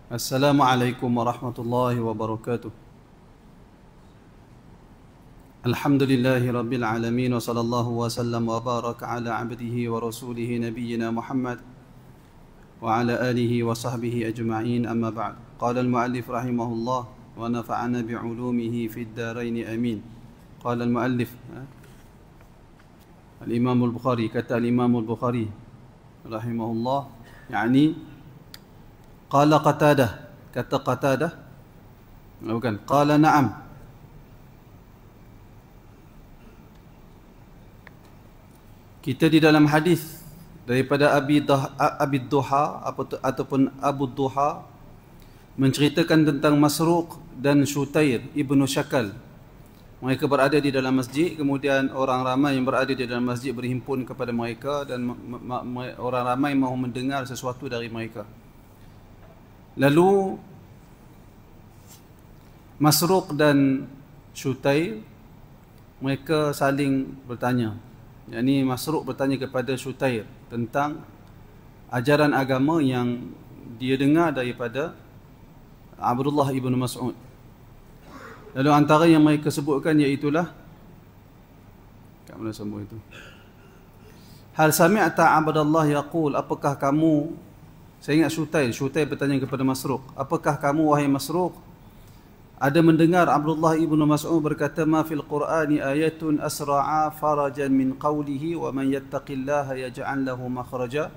Assalamualaikum warahmatullahi wabarakatuh. Alhamdulillahi rabbil alamin wa sallallahu wa sallam wa baraka ala abdihi wa rasulihi nabiyyina Muhammad wa ala alihi wa sahbihi ajma'in, amma ba'd. Qala al-muallif rahimahullah wa nafa'ana bi'ulumihi fid darain amin. Qala al-muallif al-Imam al-Bukhari, kata al-Imam al-Bukhari rahimahullah, yani qala Qatadah, kata Qatadah, bukan, qala na'am. Kita di dalam hadis daripada Abi Duha ataupun Abu Duha menceritakan tentang Masruq dan Syutair ibnu Syakal. Mereka berada di dalam masjid, kemudian orang ramai yang berada di dalam masjid berhimpun kepada mereka dan orang ramai mahu mendengar sesuatu dari mereka. Lalu Masruq dan Syutair mereka saling bertanya. Yakni Masruq bertanya kepada Syutair tentang ajaran agama yang dia dengar daripada Abdullah ibn Mas'ud. Lalu antara yang mereka sebutkan iaitulah, kat mana sambung itu? Hal sami'ta Abdullah yaqul, apakah kamu, saya ingat Syutair bertanya kepada Masruq, apakah kamu wahai Masruq ada mendengar Abdullah ibn Mas'ud berkata, ma fil Qur'ani ayatun asra'a farajan min qawlihi wa man yattaqillaha yaj'al lahu makhraja.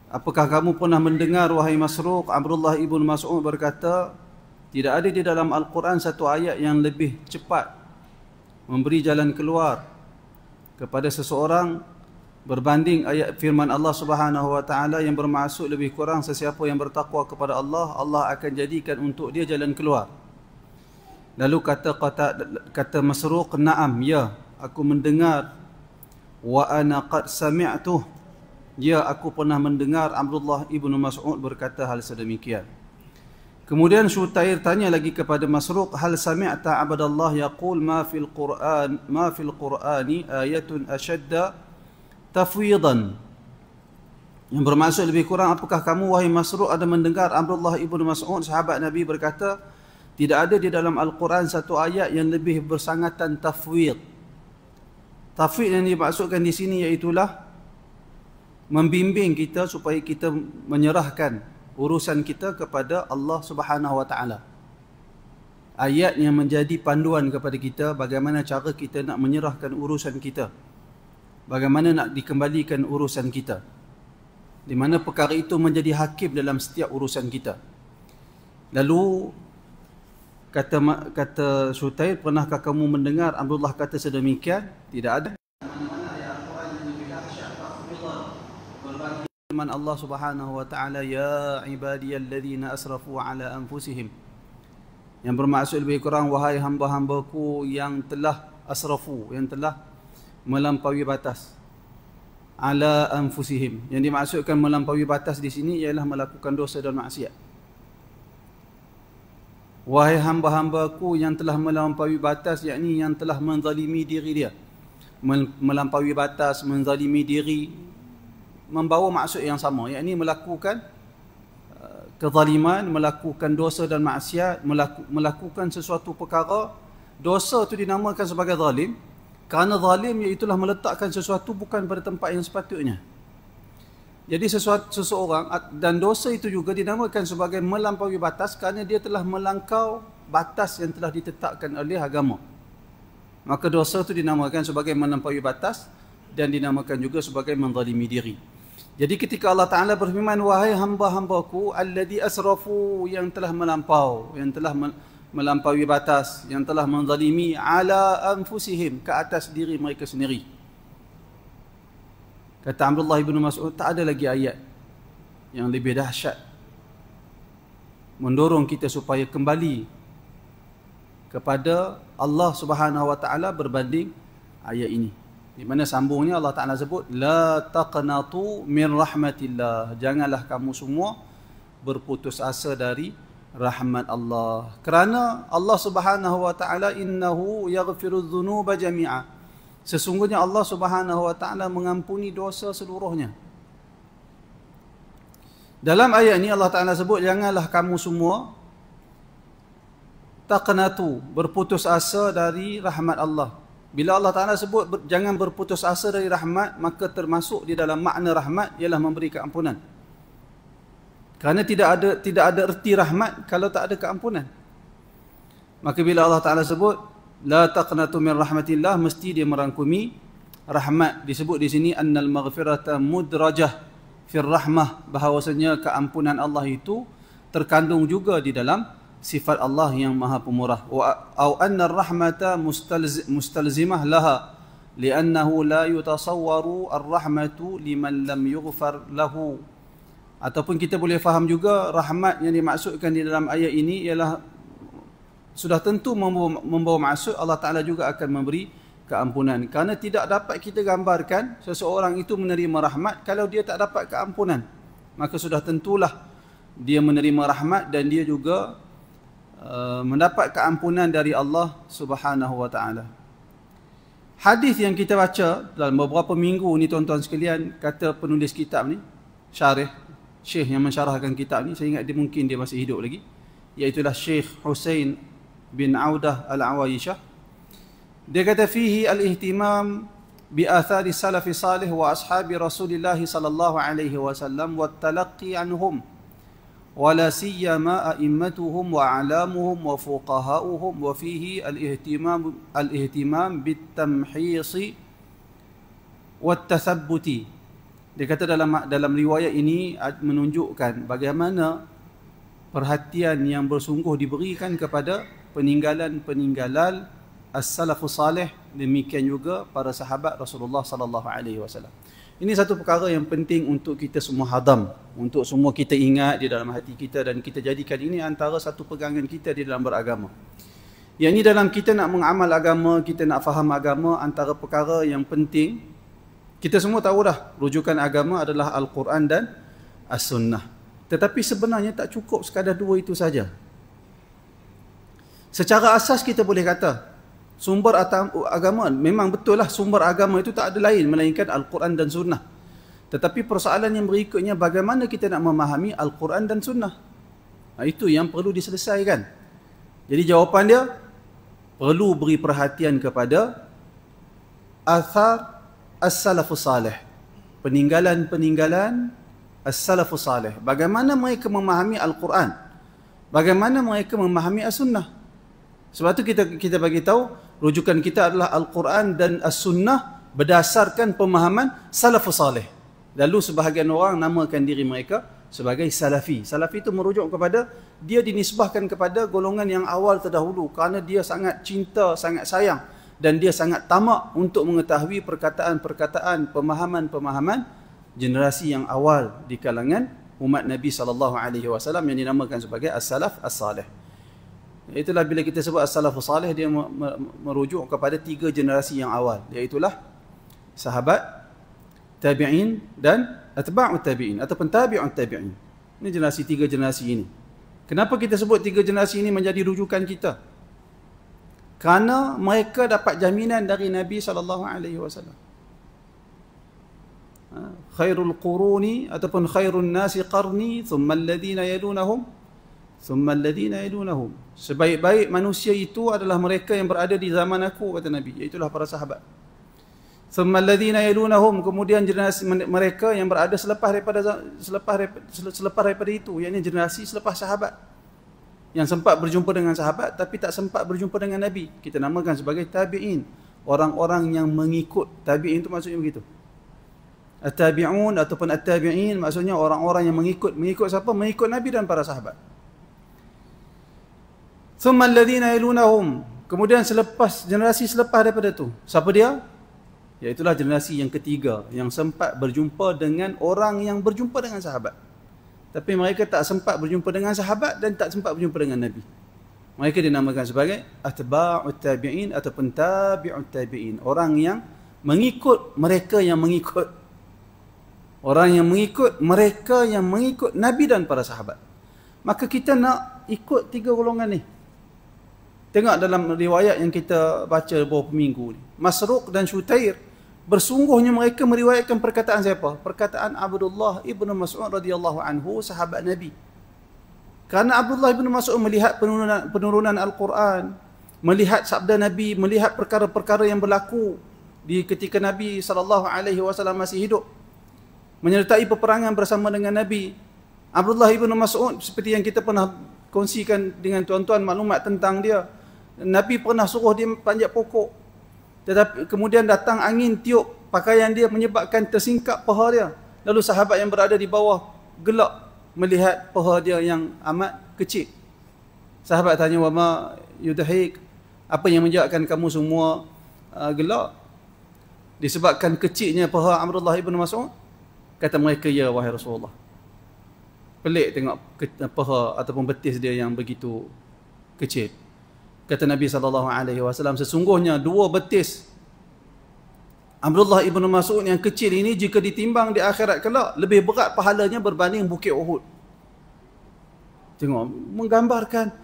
Apakah kamu pernah mendengar wahai Masruq, Abdullah ibn Mas'ud berkata, tidak ada di dalam Al-Quran satu ayat yang lebih cepat memberi jalan keluar kepada seseorang berbanding ayat firman Allah Subhanahu wa taala yang bermaksud lebih kurang sesiapa yang bertakwa kepada Allah, Allah akan jadikan untuk dia jalan keluar. Lalu kata Masruq, na'am, ya, aku mendengar, wa ana qad sami'tuh, ya, aku pernah mendengar Abdullah ibnu Mas'ud berkata hal sedemikian. Kemudian Syutair tanya lagi kepada Masruq, hal sami'ta Abdullah yaqul ma fil Qur'ani ayatun ashadda tafwidan, yang bermaksud lebih kurang, apakah kamu wahai Masruq ada mendengar Abdullah ibnu Mas'ud sahabat Nabi berkata, tidak ada di dalam Al-Quran satu ayat yang lebih bersangatan tafwid. Tafwid yang dimaksudkan di sini iaitulah membimbing kita supaya kita menyerahkan urusan kita kepada Allah Subhanahu wa taala. Ayat yang menjadi panduan kepada kita bagaimana cara kita nak menyerahkan urusan kita, bagaimana nak dikembalikan urusan kita, di mana perkara itu menjadi hakim dalam setiap urusan kita. Lalu kata Syutair, pernahkah kamu mendengar Abdullah kata sedemikian? Tidak ada. Firman Allah Subhanahu wa taala, ya ibadiyalladzina asrafu ala anfusihim, yang bermaksud lebih kurang, wahai hamba-hambaku yang telah asrafu, yang telah melampaui batas, ala anfusihim, yang dimaksudkan melampaui batas di sini ialah melakukan dosa dan maksiat. Wahai hamba-hambaku yang telah melampaui batas, yakni yang telah menzalimi diri dia. Melampaui batas, menzalimi diri membawa maksud yang sama, yakni melakukan kezaliman, melakukan dosa dan maksiat, melakukan sesuatu perkara. Dosa itu dinamakan sebagai zalim kerana zalim iaitulah meletakkan sesuatu bukan pada tempat yang sepatutnya. Jadi seseorang, dan dosa itu juga dinamakan sebagai melampaui batas kerana dia telah melangkau batas yang telah ditetapkan oleh agama. Maka dosa itu dinamakan sebagai melampaui batas dan dinamakan juga sebagai menzalimi diri. Jadi ketika Allah Ta'ala berfirman, wahai hamba-hambaku alladhi asrafu, yang telah melampau, yang telah melampaui batas, yang telah menzalimi ala anfusihim, ke atas diri mereka sendiri. Kata Abdullah ibn Mas'ud, tak ada lagi ayat yang lebih dahsyat mendorong kita supaya kembali kepada Allah Subhanahu wa taala berbanding ayat ini. Di mana sambungnya Allah Ta'ala sebut, la taqnatu min rahmatillah, janganlah kamu semua berputus asa dari rahmat Allah. Kerana Allah Subhanahu wa taala, innahu yaghfiru dzunuba jami'a, Sesungguhnya Allah Subhanahu wa taala mengampuni dosa seluruhnya. Dalam ayat ini Allah Taala sebut, janganlah kamu semua taqnatu, berputus asa dari rahmat Allah. Bila Allah Taala sebut jangan berputus asa dari rahmat, maka termasuk di dalam makna rahmat ialah memberi keampunan. Kerana tidak ada erti rahmat kalau tak ada keampunan. Maka bila Allah Taala sebut la taqnatu min rahmatillah, mesti dia merangkumi rahmat. Disebut di sini annal maghfirata mudrajah fir rahmah, bahawasanya keampunan Allah itu terkandung juga di dalam sifat Allah yang Maha Pemurah. Au anna ar-rahmata mustalzimah laha li'annahu la yutasawwaru ar-rahmatu liman lam yughfar lahu. Ataupun kita boleh faham juga rahmat yang dimaksudkan di dalam ayat ini ialah sudah tentu membawa maksud Allah Taala juga akan memberi keampunan. Kerana tidak dapat kita gambarkan seseorang itu menerima rahmat kalau dia tak dapat keampunan. Maka sudah tentulah dia menerima rahmat dan dia juga mendapat keampunan dari Allah Subhanahu wa taala. Hadis yang kita baca dalam beberapa minggu ni tuan-tuan sekalian, kata penulis kitab ni, syarih, syekh yang mensyarahkan kitab ni, saya ingat dia mungkin dia masih hidup lagi, iaitulah Syekh Husain bin Audah Al-Awaishah. Dia kata fihi al-ihtimam bi athari salafi salih wa ashabi Rasulillah sallallahu alaihi wasallam wa talaqqi anhum wala siyama a'immatuhum wa a'lamuhum wa fuqaha'uhum, wa fihi al-ihtimam bit-tamhisi wat-tathabbuti. Dia kata dalam riwayat ini menunjukkan bagaimana perhatian yang bersungguh diberikan kepada peninggalan as-salafus salih, demikian juga para sahabat Rasulullah sallallahu alaihi wasallam. Ini satu perkara yang penting untuk kita semua hadam, untuk semua kita ingat di dalam hati kita, dan kita jadikan ini antara satu pegangan kita di dalam beragama. Yang ini dalam kita nak mengamal agama, kita nak faham agama, antara perkara yang penting, kita semua tahu dah rujukan agama adalah Al-Quran dan As-Sunnah. Tetapi sebenarnya tak cukup sekadar dua itu saja. Secara asas kita boleh kata sumber agama, memang betul lah sumber agama itu tak ada lain melainkan Al-Quran dan Sunnah. Tetapi persoalan yang berikutnya, bagaimana kita nak memahami Al-Quran dan Sunnah? Itu yang perlu diselesaikan. Jadi jawapan dia, perlu beri perhatian kepada athar as-salafus salih, peninggalan as-salafus salih. Bagaimana mereka memahami Al-Quran, bagaimana mereka memahami As-Sunnah. Sebab tu kita bagi tahu rujukan kita adalah Al-Quran dan As-Sunnah berdasarkan pemahaman salafus salih. Lalu sebahagian orang namakan diri mereka sebagai salafi. Salafi itu merujuk kepada dia dinisbahkan kepada golongan yang awal terdahulu kerana dia sangat cinta, sangat sayang, dan dia sangat tamak untuk mengetahui perkataan-perkataan, pemahaman-pemahaman generasi yang awal di kalangan umat Nabi SAW yang dinamakan sebagai as-salaf as-salih. Itulah bila kita sebut as-salafus salih, dia merujuk kepada tiga generasi yang awal, iaitulah sahabat, tabi'in dan atba'ut tabi'in ataupun tabi'ut tabi'in. Ini tiga generasi ini. Kenapa kita sebut tiga generasi ini menjadi rujukan kita? Kerana mereka dapat jaminan dari Nabi SAW. Khairul quruni ataupun khairun nasi qarni thumma alladhina yalunahum thumma alladhina yalunahum. Sebaik-baik manusia itu adalah mereka yang berada di zaman aku, kata Nabi, iaitulah para sahabat. Thumma alladhina yalunahum, kemudian generasi mereka yang berada selepas daripada itu, iaitu generasi selepas sahabat, yang sempat berjumpa dengan sahabat tapi tak sempat berjumpa dengan Nabi. Kita namakan sebagai tabi'in, orang-orang yang mengikut. Tabi'in itu maksudnya begitu. At-tabi'un ataupun at-tabi'in maksudnya orang-orang yang mengikut. Mengikut siapa? Mengikut Nabi dan para sahabat. Thumma alladhina yalunahum, kemudian generasi selepas daripada itu, siapa dia? Iaitulah generasi yang ketiga, yang sempat berjumpa dengan orang yang berjumpa dengan sahabat, tapi mereka tak sempat berjumpa dengan sahabat dan tak sempat berjumpa dengan Nabi. Mereka dinamakan sebagai atba'ut tabi'in ataupun tabi'ut tabi'in, orang yang mengikut mereka yang mengikut, orang yang mengikut mereka yang mengikut Nabi dan para sahabat. Maka kita nak ikut tiga golongan ni. Tengok dalam riwayat yang kita baca beberapa minggu ni. Masruq dan Syutair, bersungguhnya mereka meriwayatkan perkataan siapa? Perkataan Abdullah ibn Mas'ud radhiyallahu anhu, sahabat Nabi. Kerana Abdullah ibn Mas'ud melihat penurunan Al-Quran, melihat sabda Nabi, melihat perkara-perkara yang berlaku di ketika Nabi SAW masih hidup, menyertai peperangan bersama dengan Nabi. Abdullah ibn Mas'ud, seperti yang kita pernah kongsikan dengan tuan-tuan maklumat tentang dia, Nabi pernah suruh dia panjat pokok, tetapi kemudian datang angin tiup pakaian dia menyebabkan tersingkap paha dia. Lalu sahabat yang berada di bawah gelak melihat paha dia yang amat kecil. Sahabat tanya, "Wama yudhik?" Apa yang menyebabkan kamu semua gelak? Disebabkan kecilnya paha Abdullah ibn Mas'ud? Kata mereka, "Ya wahai Rasulullah." Pelik tengok paha ataupun betis dia yang begitu kecil. Kata Nabi SAW, sesungguhnya dua betis Abdullah ibn Mas'ud yang kecil ini, jika ditimbang di akhirat kelak, lebih berat pahalanya berbanding bukit Uhud. Tengok, menggambarkan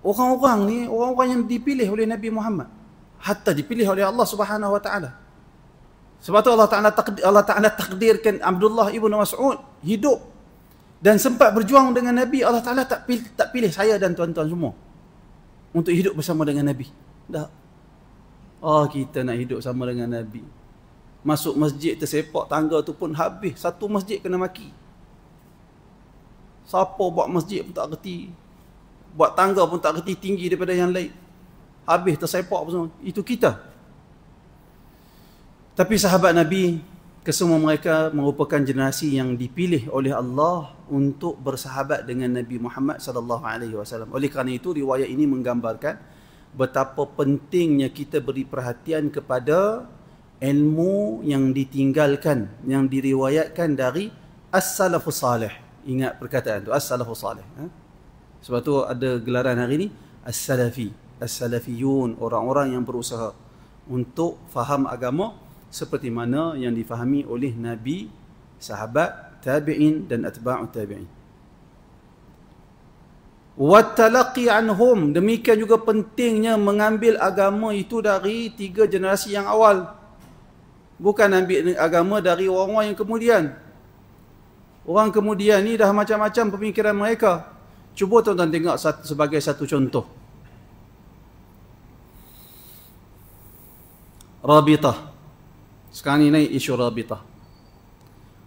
orang-orang ni, orang-orang yang dipilih oleh Nabi Muhammad, hatta dipilih oleh Allah Subhanahu Wa Taala. Sebab tu Allah Taala takdirkan Abdullah ibn Mas'ud hidup dan sempat berjuang dengan Nabi. Allah Taala tak pilih saya dan tuan-tuan semua untuk hidup bersama dengan Nabi. Dah. Oh, kita nak hidup sama dengan Nabi. Masuk masjid tersepak tangga tu pun habis. Satu masjid kena maki. Siapa buat masjid pun tak kerti. Buat tangga pun tak kerti tinggi daripada yang lain. Habis tersepak semua. Itu kita. Tapi sahabat Nabi, kesemua mereka merupakan generasi yang dipilih oleh Allah untuk bersahabat dengan Nabi Muhammad SAW. Oleh kerana itu, riwayat ini menggambarkan betapa pentingnya kita beri perhatian kepada ilmu yang ditinggalkan, yang diriwayatkan dari As-Salafus Salih. Ingat perkataan tu, As-Salafus Salih. Sebab tu ada gelaran hari ini, As-Salafi, As-Salafiyun, orang-orang yang berusaha untuk faham agama seperti mana yang difahami oleh Nabi, sahabat, tabi'in dan atba'ut tabi'in. Wattalaqi anhum, demikian juga pentingnya mengambil agama itu dari 3 generasi yang awal. Bukan ambil agama dari orang-orang yang kemudian. Orang kemudian ni dah macam-macam pemikiran mereka. Cuba tuan-tuan tengok sebagai satu contoh. Rabitah. Sekarang ni naik isu Rabitah.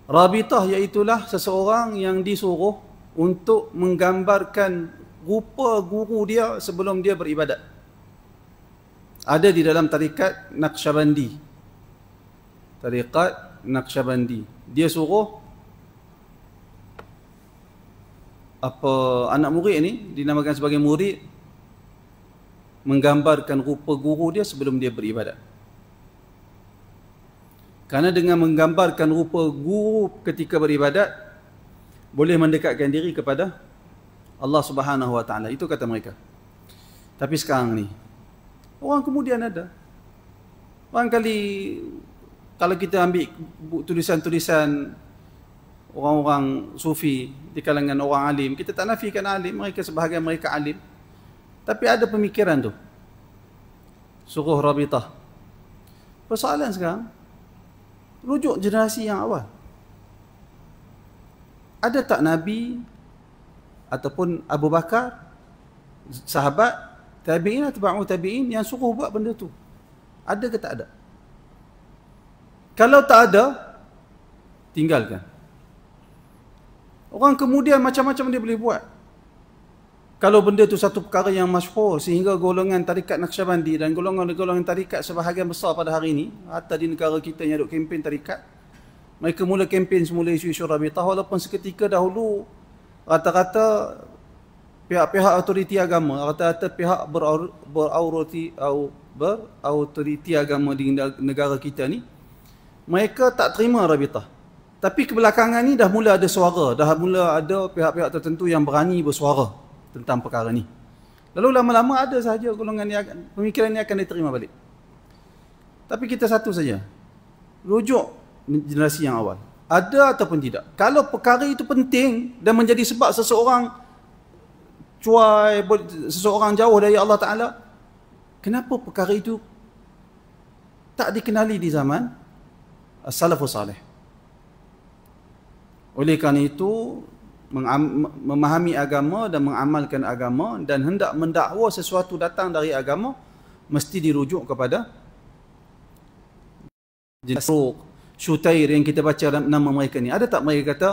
Rabitah iaitulah seseorang yang disuruh untuk menggambarkan rupa guru dia sebelum dia beribadat. Ada di dalam tarikat Naqsyabandi. Tarikat Naqsyabandi. Dia suruh anak murid ni, dinamakan sebagai murid, menggambarkan rupa guru dia sebelum dia beribadat. Kerana dengan menggambarkan rupa guru ketika beribadat, boleh mendekatkan diri kepada Allah Subhanahu Wa Taala. Itu kata mereka. Tapi sekarang ni, orang kemudian ada. Barangkali kalau kita ambil tulisan-tulisan orang-orang sufi di kalangan orang alim, kita tak nafikan alim, mereka sebahagian mereka alim. Tapi ada pemikiran tu. Suruh Rabitah. Persoalan sekarang, rujuk generasi yang awal. Ada tak Nabi ataupun Abu Bakar, sahabat, tabi'in atau ba'u tabi'in yang suruh buat benda tu? Ada ke tak ada? Kalau tak ada, tinggalkan. Orang kemudian macam-macam dia boleh buat. Kalau benda tu satu perkara yang masyhur sehingga golongan tarikat Naqsyabandi dan golongan-golongan tarikat sebahagian besar pada hari ini, hatta di negara kita yang ada kempen tarikat, mereka mula kempen semula isu-isu Rabitah, walaupun seketika dahulu rata-rata pihak-pihak autoriti agama, rata-rata pihak berautoriti agama di negara kita ni, mereka tak terima Rabitah. Tapi kebelakangan ni dah mula ada suara, dah mula ada pihak-pihak tertentu yang berani bersuara tentang perkara ni. Lalu lama-lama ada sahaja golongan ni, pemikiran ni akan diterima balik. Tapi kita satu saja, rujuk generasi yang awal. Ada ataupun tidak. Kalau perkara itu penting dan menjadi sebab seseorang cuai, seseorang jauh dari Allah Ta'ala. Kenapa perkara itu tak dikenali di zaman as-salafus salih? Oleh kerana itu, memahami agama dan mengamalkan agama dan hendak mendakwa sesuatu datang dari agama, mesti dirujuk kepada jenis Syutair yang kita baca nama mereka ni. Ada tak mereka kata,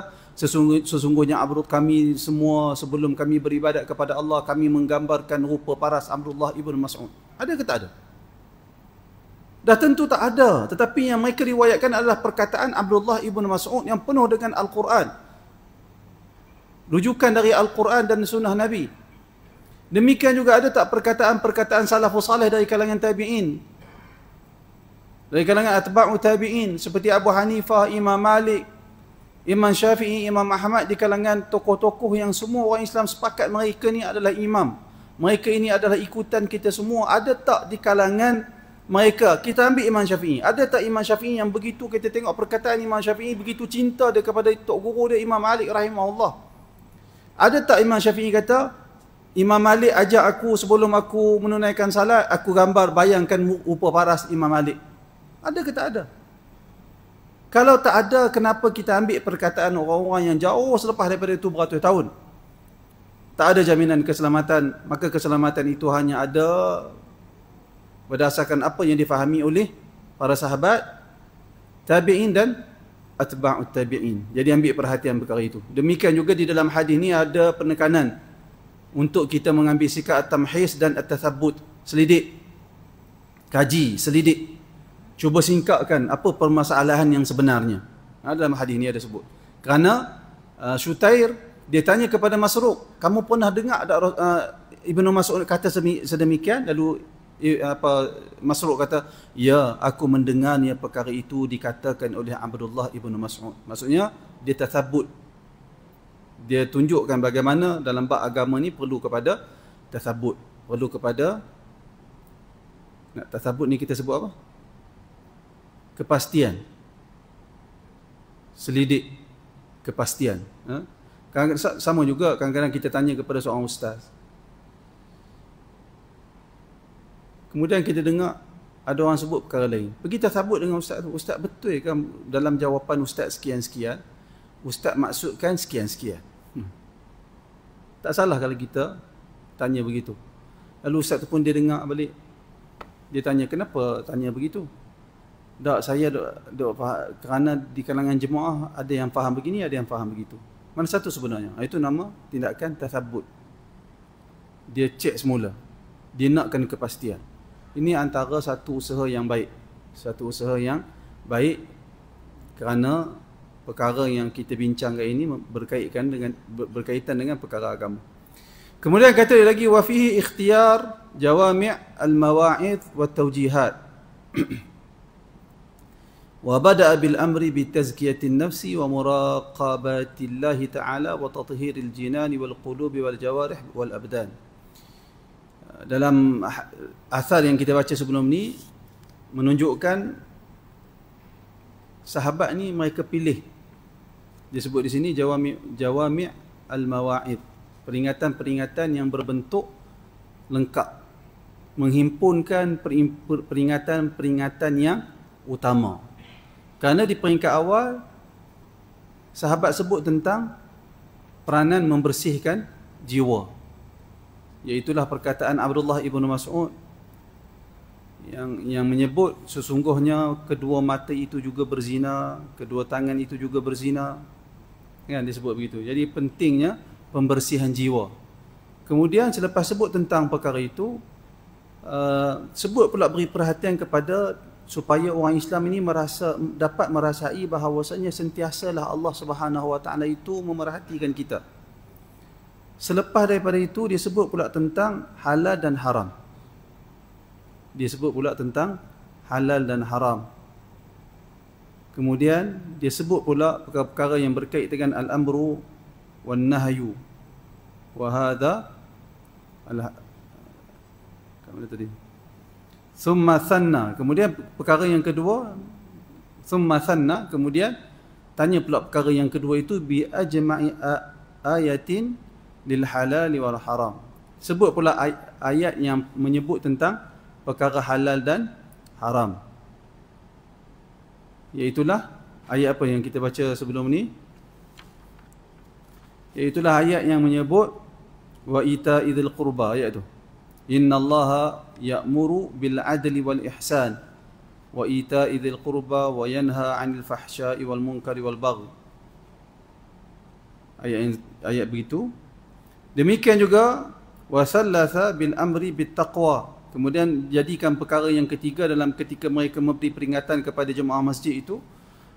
sesungguhnya Abrud kami semua sebelum kami beribadat kepada Allah, kami menggambarkan rupa paras Abdullah ibn Mas'ud? Ada ke tak ada? Dah tentu tak ada. Tetapi yang mereka riwayatkan adalah perkataan Abdullah ibn Mas'ud yang penuh dengan Al-Quran, rujukan dari Al-Quran dan sunnah Nabi. Demikian juga ada tak perkataan-perkataan salafus salih dari kalangan tabi'in, dari kalangan atba'u tabi'in, seperti Abu Hanifah, Imam Malik, Imam Syafi'i, Imam Ahmad, di kalangan tokoh-tokoh yang semua orang Islam sepakat mereka ni adalah imam, mereka ini adalah ikutan kita semua. Ada tak di kalangan mereka, kita ambil Imam Syafi'i, ada tak Imam Syafi'i yang begitu, kita tengok perkataan Imam Syafi'i, begitu cinta dia kepada tok guru dia Imam Malik rahimahullah? Ada tak Imam Syafi'i kata, Imam Malik ajak aku sebelum aku menunaikan salat, aku gambar bayangkan rupa paras Imam Malik? Ada ke tak ada? Kalau tak ada, kenapa kita ambil perkataan orang-orang yang jauh selepas daripada itu beratus tahun? Tak ada jaminan keselamatan, maka keselamatan itu hanya ada berdasarkan apa yang difahami oleh para sahabat, tabi'in dan atba'ut tabi'in. Jadi ambil perhatian perkara itu. Demikian juga di dalam hadis ni ada penekanan untuk kita mengambil sikap at-tamhis dan at-tathabbut, selidik, kaji, selidik, cuba singkapkan apa permasalahan yang sebenarnya. Dalam hadis ni ada sebut. Kerana Syutair dia tanya kepada Masruq, kamu pernah dengar tak Ibnu Mas'ud kata sedemikian? Lalu Masruq kata, ya, aku mendengarnya perkara itu dikatakan oleh Abdullah ibnu Mas'ud. Maksudnya dia tathabbut, dia tunjukkan bagaimana dalam bab agama ni perlu kepada tathabbut, perlu kepada, nak tathabbut ni kita sebut apa? Kepastian, selidik, kepastian. Sama juga kadang-kadang kita tanya kepada seorang ustaz, kemudian kita dengar ada orang sebut perkara lain, pergi tasabut dengan ustaz tu, ustaz betul kan dalam jawapan ustaz sekian-sekian, ustaz maksudkan sekian-sekian. Tak salah kalau kita tanya begitu. Lalu ustaz tu pun dia dengar balik, dia tanya, kenapa tanya begitu? Tak, saya kerana di kalangan jemaah ada yang faham begini, ada yang faham begitu. Mana satu sebenarnya? Itu nama tindakan tasabut. Dia cek semula, dia nakkan kepastian. Ini antara satu usaha yang baik, satu usaha yang baik, kerana perkara yang kita bincangkan ini berkaitan dengan perkara agama. Kemudian kata dia lagi, wa fihi ikhtiyar jawami' al-mawa'id wa tawjihat. Wa bada'a bil amri bi tazkiyatin nafsi wa muraqabatillahi ta'ala wa tathhiril jinani wal qulubi wal jawarih wal abdan. Dalam asar yang kita baca sebelum ni menunjukkan sahabat ni mereka pilih, disebut di sini jawami' al-mawa'id, peringatan-peringatan yang berbentuk lengkap, menghimpunkan peringatan-peringatan yang utama. Kerana di peringkat awal sahabat sebut tentang peranan membersihkan jiwa, iaitulah perkataan Abdullah ibn Mas'ud yang menyebut sesungguhnya kedua mata itu juga berzina, kedua tangan itu juga berzina, kan disebut begitu. Jadi pentingnya pembersihan jiwa. Kemudian selepas sebut tentang perkara itu, sebut pula beri perhatian kepada supaya orang Islam ini dapat merasai bahawasanya sentiasalah Allah Subhanahu Wa Taala itu memerhatikan kita. Selepas daripada itu dia sebut pula tentang halal dan haram. Dia sebut pula tentang halal dan haram. Kemudian dia sebut pula perkara-perkara yang berkait dengan al-amru wan nahyu. Wa hadha mana tadi? Thumma thanna. Kemudian perkara yang kedua, thumma thanna, kemudian tanya pula perkara yang kedua itu bi ajma'i ayatin lil halal wal haram. Sebut pula ayat yang menyebut tentang perkara halal dan haram. Iaitulah ayat apa yang kita baca sebelum ni? Iaitulah ayat yang menyebut wa ita'idzil qurba, ayat tu. Innallaha ya'muru bil adli wal ihsan wa ita'idzil qurba wa yanha 'anil fahsya'i wal munkari wal baghi. Ayat begitu. Demikian juga wasallatha bil amri bit taqwa. Kemudian jadikan perkara yang ketiga dalam ketika mereka memberi peringatan kepada jemaah masjid itu,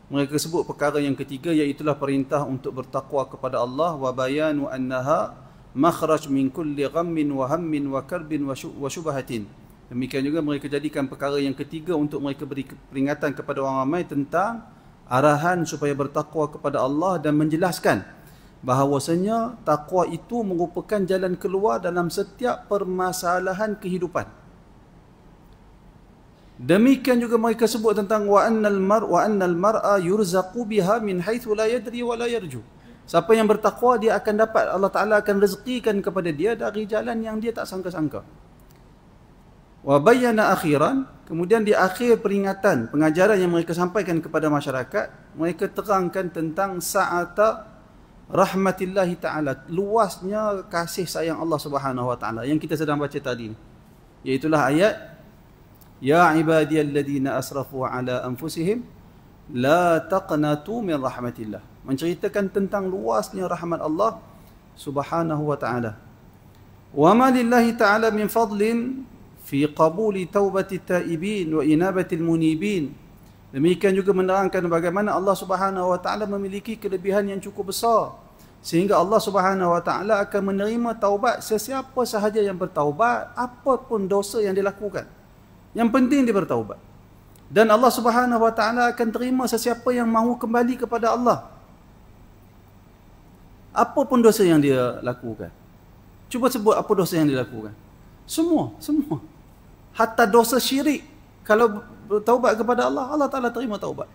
mereka sebut perkara yang ketiga, iaitulah perintah untuk bertakwa kepada Allah, wa bayanu annaha makhraj min kulli ghammin wa hammin wa karbin wa syubhatin. Demikian juga mereka jadikan perkara yang ketiga untuk mereka beri peringatan kepada orang ramai tentang arahan supaya bertakwa kepada Allah dan menjelaskan bahawasanya takwa itu merupakan jalan keluar dalam setiap permasalahan kehidupan. Demikian juga mereka sebut tentang wa annal mar'a yurzaqu biha min haitsu la yadri wa la yarju. Siapa yang bertakwa, dia akan dapat, Allah Ta'ala akan rezekikan kepada dia dari jalan yang dia tak sangka-sangka. Wa bayyana akhiran, kemudian di akhir peringatan, pengajaran yang mereka sampaikan kepada masyarakat, mereka terangkan tentang sa'ata rahmatillahi ta'ala, luasnya kasih sayang Allah Subhanahu wa ta'ala yang kita sedang baca tadi ni. Iaitulah ayat ya ibadiyalladzina asrafu ala anfusihim la taqnatu min rahmatillah, menceritakan tentang luasnya rahmat Allah Subhanahu wa ta'ala. Wa ma lillahi ta'ala min fadlin fi qabuli taubati taibin wa inabati munibin. Demikian juga menerangkan bagaimana Allah Subhanahu wa ta'ala memiliki kelebihan yang cukup besar, sehingga Allah Subhanahu wa ta'ala akan menerima taubat sesiapa sahaja yang bertaubat, apapun dosa yang dilakukan. Yang penting dia bertaubat. Dan Allah Subhanahu wa ta'ala akan terima sesiapa yang mahu kembali kepada Allah, apapun dosa yang dia lakukan. Cuba sebut apa dosa yang dia lakukan. Semua. Hatta dosa syirik, kalau bertaubat kepada Allah, Allah Ta'ala terima taubat.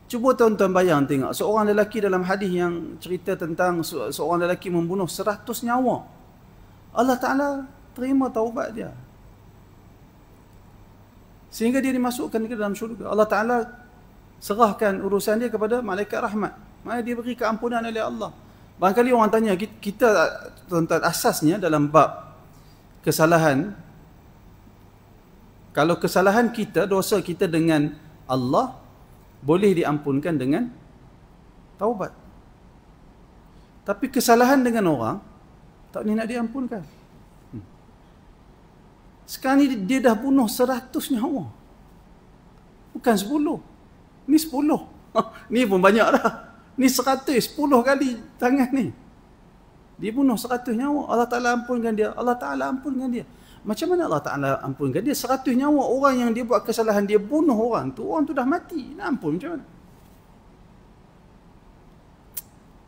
Cuba tuan-tuan bayang tengok, seorang lelaki dalam hadis yang cerita tentang seorang lelaki membunuh 100 nyawa. Allah Ta'ala terima taubat dia, sehingga dia dimasukkan ke dalam syurga. Allah Ta'ala serahkan urusan dia kepada malaikat rahmat, maka dia beri keampunan oleh Allah. Barangkali orang tanya, kita tuan-tuan, asasnya dalam bab kesalahan, kalau kesalahan kita, dosa kita dengan Allah, boleh diampunkan dengan taubat. Tapi kesalahan dengan orang, tak boleh nak diampunkan. Sekarang ni dia dah bunuh 100 nyawa. Bukan 10. Ni 10. Ni pun banyak dah. Ni 100, 10 kali tangan ni. Dia bunuh 100 nyawa. Allah Ta'ala ampunkan dia. Allah Ta'ala ampunkan dia. Macam mana Allah Ta'ala ampunkan dia? 100 nyawa orang yang dia buat kesalahan, dia bunuh orang tu dah mati. Nak ampun macam mana?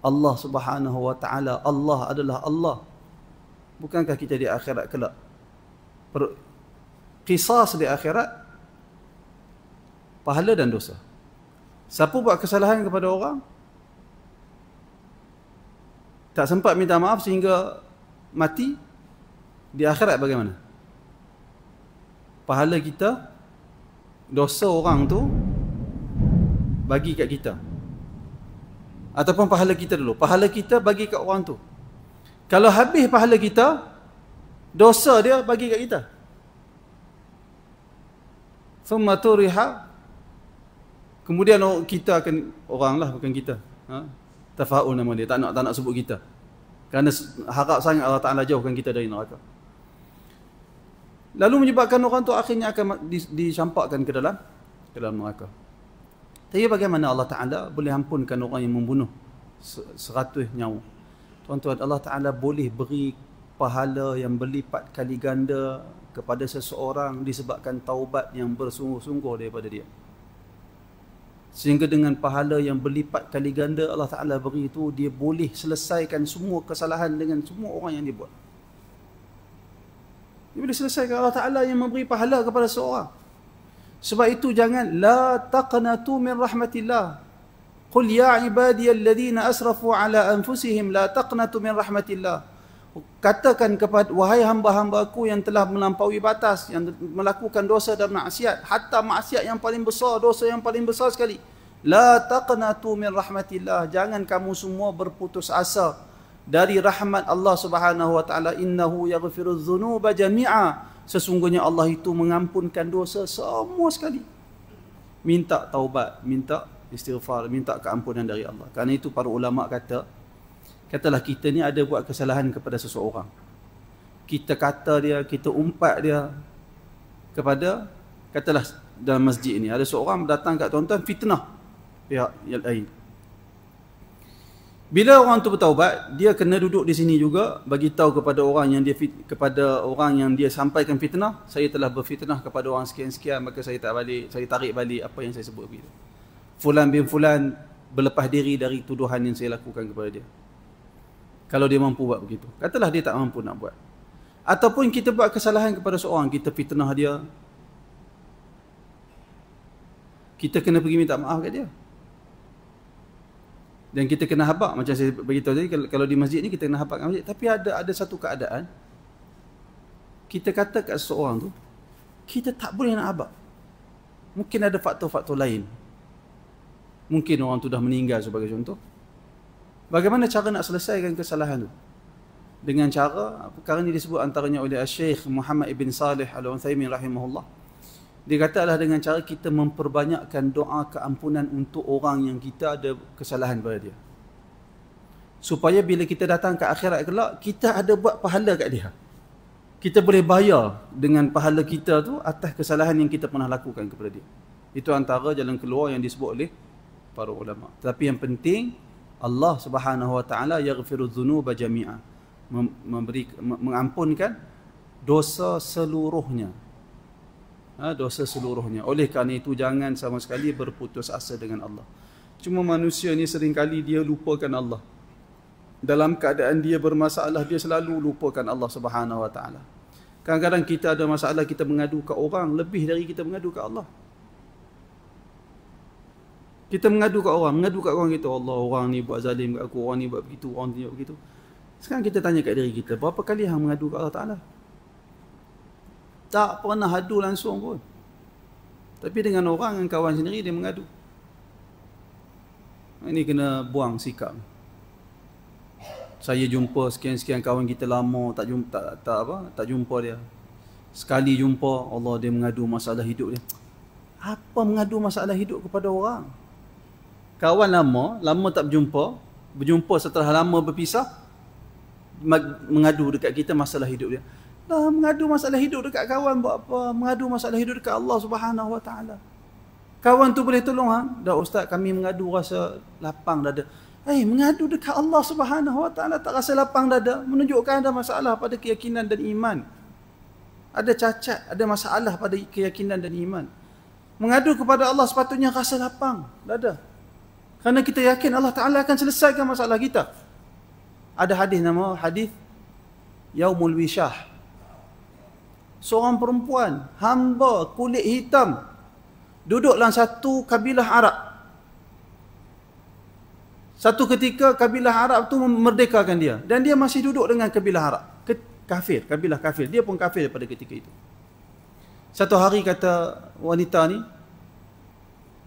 Allah Subhanahu wa ta'ala, Allah adalah Allah. Bukankah kita di akhirat kelak qisas di akhirat, pahala dan dosa. Siapa buat kesalahan kepada orang, tak sempat minta maaf sehingga mati, di akhirat bagaimana? Pahala kita, dosa orang tu bagi kat kita. Ataupun pahala kita dulu, pahala kita bagi kat orang tu. Kalau habis pahala kita, dosa dia bagi kat kita. Thumma turiha, kemudian kita akan, orang lah bukan kita, Tafaul nama dia, tak nak sebut kita, kerana harap sangat Allah Ta'ala jauhkan kita dari neraka. Lalu menyebabkan orang tu akhirnya akan dicampakkan ke dalam neraka. Tapi bagaimana Allah Ta'ala boleh ampunkan orang yang membunuh 100 nyawa? Tuan-tuan, Allah Ta'ala boleh beri pahala yang berlipat kali ganda kepada seseorang disebabkan taubat yang bersungguh-sungguh daripada dia. Sehingga dengan pahala yang berlipat kali ganda Allah Ta'ala beri itu, dia boleh selesaikan semua kesalahan dengan semua orang yang dia buat. Dia boleh selesaikan. Allah Ta'ala yang memberi pahala kepada seorang. Sebab itu jangan, la taqnatu min rahmatillah. Qul ya ibadiyalladzina asrafu ala anfusihim la taqnatu min rahmatillah. Katakan kepada, wahai hamba-hambaku yang telah melampaui batas, yang melakukan dosa dan maksiat, hatta maksiat yang paling besar, dosa yang paling besar sekali, la taqnatu min rahmatillah, jangan kamu semua berputus asa dari rahmat Allah Subhanahu wa taala. Innahu yaghfirudz dzunuba jami'a, sesungguhnya Allah itu mengampunkan dosa semua sekali. Minta taubat, minta istighfar, minta keampunan dari Allah. Kerana itu para ulama katalah kita ni ada buat kesalahan kepada seseorang, kita kata dia, kita umpat dia kepada, katalah dalam masjid ni ada seorang datang kat tuan-tuan fitnah pihak yang lain. Bila orang tu bertaubat, dia kena duduk di sini juga bagi tahu kepada orang yang dia sampaikan fitnah, saya telah berfitnah kepada orang sekian-sekian, maka saya tarik balik apa yang saya sebut begitu. Fulan bin fulan berlepas diri dari tuduhan yang saya lakukan kepada dia. Kalau dia mampu buat begitu. Katalah dia tak mampu nak buat. Ataupun kita buat kesalahan kepada seorang, kita fitnah dia, kita kena pergi minta maaf kat dia. Dan kita kena habaq, macam saya beritahu tadi, kalau di masjid ni kita kena habaq kat masjid. Tapi ada satu keadaan, kita kata kat seseorang tu, kita tak boleh nak habaq. Mungkin ada faktor-faktor lain. Mungkin orang tu dah meninggal sebagai contoh. Bagaimana cara nak selesaikan kesalahan tu? Dengan cara, perkara ni disebut antaranya oleh Syekh Muhammad ibn Salih Al-Utsaimin rahimahullah. Dia kata adalah dengan cara kita memperbanyakkan doa keampunan untuk orang yang kita ada kesalahan pada dia. Supaya bila kita datang ke akhirat kelak, kita ada buat pahala kat dia. Kita boleh bayar dengan pahala kita tu atas kesalahan yang kita pernah lakukan kepada dia. Itu antara jalan keluar yang disebut oleh para ulama. Tapi yang penting, Allah Subhanahu wa taala yaghfirudz dzunuba jami'a, mengampunkan dosa seluruhnya. Dosa seluruhnya. Oleh kerana itu jangan sama sekali berputus asa dengan Allah. Cuma manusia ni seringkali dia lupakan Allah. Dalam keadaan dia bermasalah, dia selalu lupakan Allah Subhanahu wa taala. Kadang-kadang kita ada masalah, kita mengadu ke orang lebih dari kita mengadu ke Allah. Kita mengadu kat orang kita, Allah, orang ni buat zalim kat aku, orang ni buat begitu, orang ni buat begitu. Sekarang kita tanya kat diri kita, berapa kali hang mengadu kat Allah Taala? Tak pernah adu langsung pun. Tapi dengan orang, dengan kawan sendiri dia mengadu. Ini kena buang sikap. Saya jumpa sekian-sekian kawan kita lama tak jumpa dia. Sekali jumpa, Allah, dia mengadu masalah hidup dia. Apa mengadu masalah hidup kepada orang? Kawan lama tak berjumpa setelah lama berpisah, mengadu dekat kita masalah hidup dia. Dah mengadu masalah hidup dekat kawan buat apa? Mengadu masalah hidup dekat Allah Subhanahu wa taala. Kawan tu boleh tolong dah ustaz, kami mengadu rasa lapang dada. Mengadu dekat Allah Subhanahu wa taala tak rasa lapang dada, menunjukkan ada masalah pada keyakinan dan iman. Ada cacat, ada masalah pada keyakinan dan iman. Mengadu kepada Allah sepatutnya rasa lapang dada. Kerana kita yakin Allah Ta'ala akan selesaikan masalah kita. Ada hadis nama hadis Yaumul Wishah. Seorang perempuan, hamba kulit hitam, duduk dalam satu kabilah Arab. Satu ketika kabilah Arab tu memerdekakan dia. Dan dia masih duduk dengan kabilah Arab. Kabilah kafir. Dia pun kafir pada ketika itu. Satu hari kata wanita ni,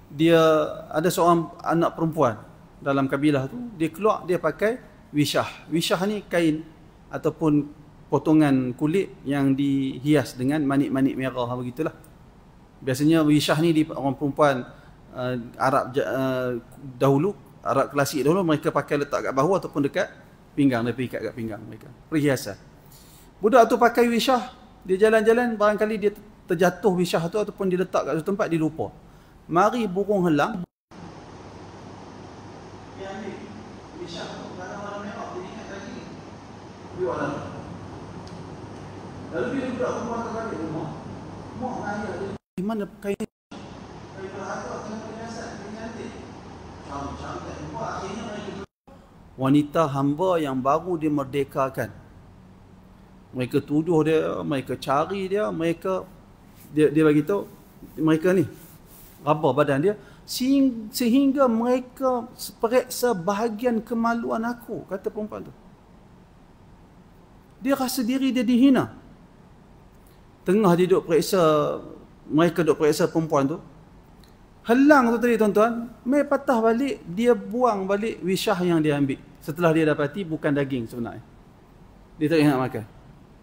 dia ada seorang anak perempuan dalam kabilah tu, dia keluar, dia pakai wishah. Wishah ni kain ataupun potongan kulit yang dihias dengan manik-manik merah begitulah. Biasanya wishah ni orang perempuan Arab dahulu, Arab klasik dahulu, mereka pakai letak kat bahu ataupun dekat pinggang, dia ikat kat pinggang mereka. Perhiasan. Budak tu pakai wishah, dia jalan-jalan, barangkali dia terjatuh wishah tu ataupun dia letak kat satu tempat, dia lupa. Mari burung helang. Dia ambil wishah tu, warna merah, dia ikat kaki. Dia warna. Lalu dia budak perempuan terbalik rumah. Mak dengan ayah dia, di mana kain? Kain berharga, kain perhiasan, kain cantik. Cantik. Akhirnya mereka, wanita hamba yang baru dimerdekakan, mereka tuduh dia, mereka cari dia, dia bagi tahu mereka ni raba badan dia sehingga mereka periksa bahagian kemaluan aku, kata perempuan tu. Dia rasa diri dia dihina. Tengah dia duduk periksa, mereka duduk periksa perempuan tu. Helang tu tadi tuan-tuan, mai patah balik, dia buang balik wisyah yang dia ambil. Setelah dia dapati bukan daging sebenarnya. Dia tak ingat makan.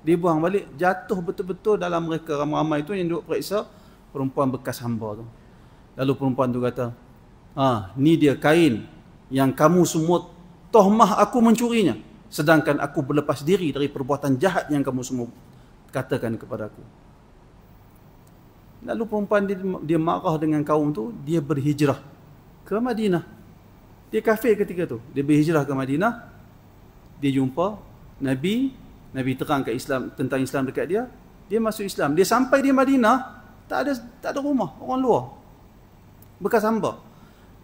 Dia buang balik, jatuh betul-betul dalam mereka ramai-ramai tu yang duduk periksa perempuan bekas hamba tu. Lalu perempuan tu kata, ni dia kain yang kamu semua tohmah aku mencurinya. Sedangkan aku berlepas diri dari perbuatan jahat yang kamu semua katakan kepada aku. Lalu perempuan dia marah dengan kaum tu, dia berhijrah ke Madinah. Dia kafir ketika tu. Dia berhijrah ke Madinah, dia jumpa Nabi terangkan Islam, tentang Islam dekat dia, dia masuk Islam. Dia sampai di Madinah, tak ada rumah, orang luar. Bekas hamba.